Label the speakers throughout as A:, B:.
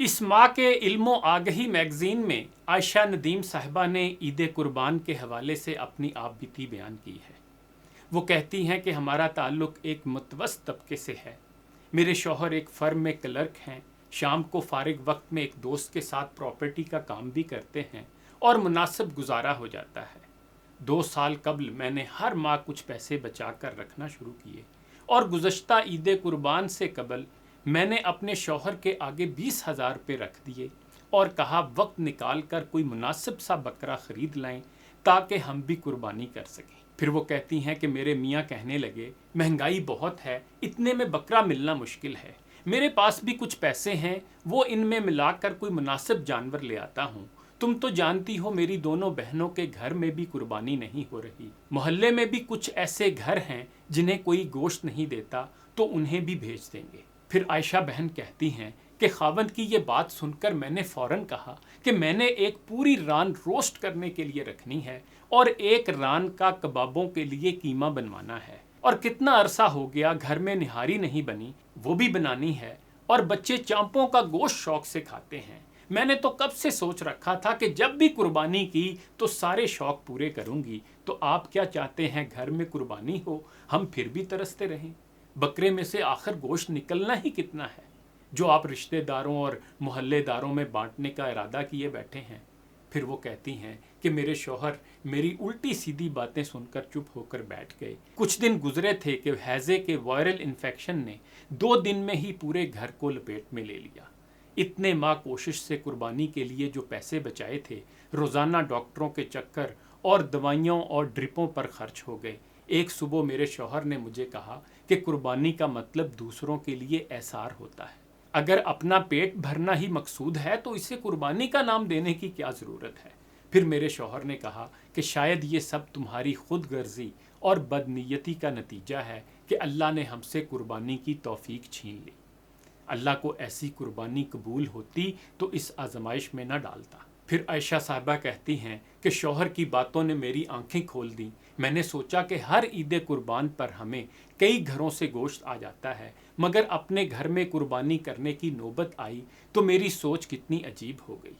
A: اس ماہ کے علم و آگہی میگزین میں عائشہ ندیم صاحبہ نے عید قربان کے حوالے سے اپنی آپ بیتی بیان کی ہے۔ وہ کہتی ہیں کہ ہمارا تعلق ایک متوسط طبقے سے ہے۔ میرے شوہر ایک فرم میں کلرک ہیں، شام کو فارغ وقت میں ایک دوست کے ساتھ پراپرٹی کا کام بھی کرتے ہیں اور مناسب گزارا ہو جاتا ہے۔ 2 سال قبل میں نے ہر ماہ کچھ پیسے بچا کر رکھنا شروع کیے اور گزشتہ عید قربان سے قبل میں نے اپنے شوہر کے آگے 20,000 روپے رکھ دیے اور کہا وقت نکال کر کوئی مناسب سا بکرا خرید لائیں تاکہ ہم بھی قربانی کر سکیں۔ پھر وہ کہتی ہیں کہ میرے میاں کہنے لگے مہنگائی بہت ہے، اتنے میں بکرا ملنا مشکل ہے، میرے پاس بھی کچھ پیسے ہیں، وہ ان میں ملا کر کوئی مناسب جانور لے آتا ہوں۔ تم تو جانتی ہو میری دونوں بہنوں کے گھر میں بھی قربانی نہیں ہو رہی، محلے میں بھی کچھ ایسے گھر ہیں جنہیں کوئی گوشت نہیں دیتا، تو انہیں بھی بھیج دیں گے۔ پھر عائشہ بہن کہتی ہیں کہ خاوند کی یہ بات سن کر میں نے فوراً کہا کہ میں نے ایک پوری ران روسٹ کرنے کے لیے رکھنی ہے اور ایک ران کا کبابوں کے لیے قیمہ بنوانا ہے، اور کتنا عرصہ ہو گیا گھر میں نہاری نہیں بنی، وہ بھی بنانی ہے، اور بچے چانپوں کا گوشت شوق سے کھاتے ہیں۔ میں نے تو کب سے سوچ رکھا تھا کہ جب بھی قربانی کی تو سارے شوق پورے کروں گی، تو آپ کیا چاہتے ہیں گھر میں قربانی ہو، ہم پھر بھی ترستے رہیں؟ بکرے میں سے آخر گوشت نکلنا ہی کتنا ہے جو آپ رشتہ داروں اور محلے داروں میں بانٹنے کا ارادہ کیے بیٹھے ہیں؟ پھر وہ کہتی ہیں کہ میرے شوہر میری الٹی سیدھی باتیں سن کر چپ ہو کر بیٹھ گئے۔ کچھ دن گزرے تھے کہ ہیضے کے وائرل انفیکشن نے 2 دن میں ہی پورے گھر کو لپیٹ میں لے لیا۔ اتنے ماہ کوشش سے قربانی کے لیے جو پیسے بچائے تھے روزانہ ڈاکٹروں کے چکر اور دوائیوں اور ڈرپوں پر خرچ ہو گئے۔ ایک صبح میرے شوہر نے مجھے کہا کہ قربانی کا مطلب دوسروں کے لیے ایثار ہوتا ہے۔ اگر اپنا پیٹ بھرنا ہی مقصود ہے تو اسے قربانی کا نام دینے کی کیا ضرورت ہے؟ پھر میرے شوہر نے کہا کہ شاید یہ سب تمہاری خود غرضی اور بدنیتی کا نتیجہ ہے کہ اللہ نے ہم سے قربانی کی توفیق چھین لی۔ اللہ کو ایسی قربانی قبول ہوتی تو اس آزمائش میں نہ ڈالتا۔ پھر عائشہ صاحبہ کہتی ہیں کہ شوہر کی باتوں نے میری آنکھیں کھول دیں۔ میں نے سوچا کہ ہر عید قربان پر ہمیں کئی گھروں سے گوشت آ جاتا ہے، مگر اپنے گھر میں قربانی کرنے کی نوبت آئی تو میری سوچ کتنی عجیب ہو گئی۔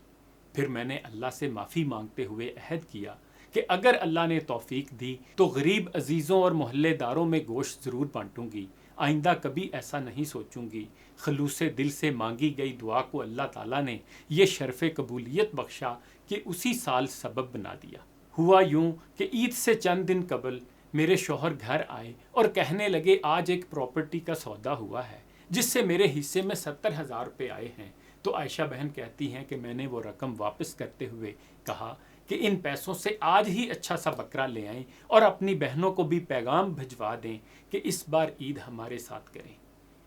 A: پھر میں نے اللہ سے معافی مانگتے ہوئے عہد کیا کہ اگر اللہ نے توفیق دی تو غریب عزیزوں اور محلے داروں میں گوشت ضرور بانٹوں گی، آئندہ کبھی ایسا نہیں سوچوں گی۔ خلوص دل سے مانگی گئی دعا کو اللہ تعالیٰ نے یہ شرف قبولیت بخشا کہ اسی سال سبب بنا دیا۔ ہوا یوں کہ عید سے چند دن قبل میرے شوہر گھر آئے اور کہنے لگے آج ایک پراپرٹی کا سودا ہوا ہے جس سے میرے حصے میں 70,000 روپے آئے ہیں۔ تو عائشہ بہن کہتی ہیں کہ میں نے وہ رقم واپس کرتے ہوئے کہا کہ ان پیسوں سے آج ہی اچھا سا بکرا لے آئیں اور اپنی بہنوں کو بھی پیغام بھجوا دیں کہ اس بار عید ہمارے ساتھ کریں۔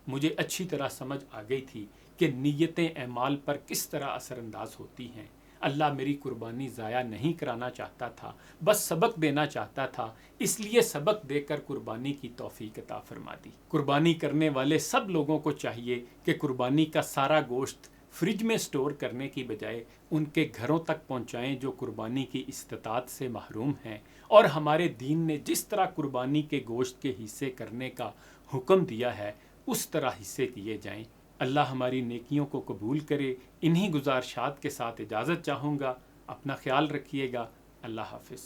A: مجھے اچھی طرح سمجھ آ گئی تھی کہ نیتیں اعمال پر کس طرح اثر انداز ہوتی ہیں۔ اللہ میری قربانی ضائع نہیں کرانا چاہتا تھا، بس سبق دینا چاہتا تھا، اس لیے سبق دے کر قربانی کی توفیق عطا فرما دی۔ قربانی کرنے والے سب لوگوں کو چاہیے کہ قربانی کا سارا گوشت فریج میں سٹور کرنے کی بجائے ان کے گھروں تک پہنچائیں جو قربانی کی استطاعت سے محروم ہیں، اور ہمارے دین نے جس طرح قربانی کے گوشت کے حصے کرنے کا حکم دیا ہے اس طرح حصے کیے جائیں۔ اللہ ہماری نیکیوں کو قبول کرے۔ انہی گزارشات کے ساتھ اجازت چاہوں گا۔ اپنا خیال رکھیے گا۔ اللہ حافظ۔